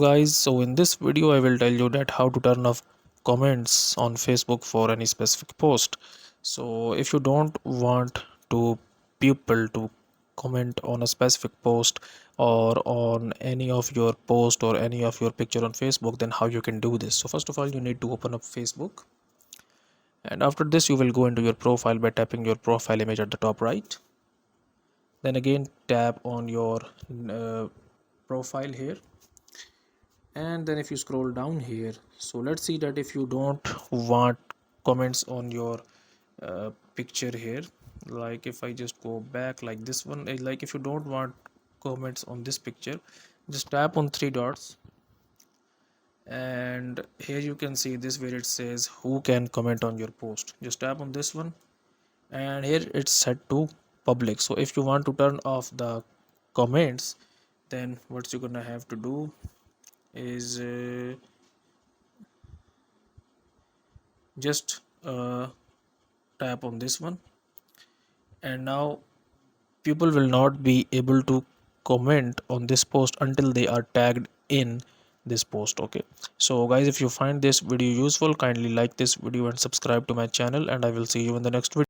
Guys, so in this video I will tell you that how to turn off comments on Facebook for any specific post. So if you don't want to people to comment on a specific post or on any of your post or any of your picture on Facebook, then how you can do this? So first of all, you need to open up Facebook, and after this you will go into your profile by tapping your profile image at the top right. Then again tap on your uh, profile here, and then if you scroll down here, so let's see that if you don't want comments on your picture here, like if I just go back like this one, like if you don't want comments on this picture, just tap on three dots, and here you can see this where it says who can comment on your post. Just tap on this one, and here it's set to public. So if you want to turn off the comments, then what you're gonna have to do is just tap on this one, and now people will not be able to comment on this post until they are tagged in this post. Okay, so guys, if you find this video useful, kindly like this video and subscribe to my channel, and I will see you in the next video.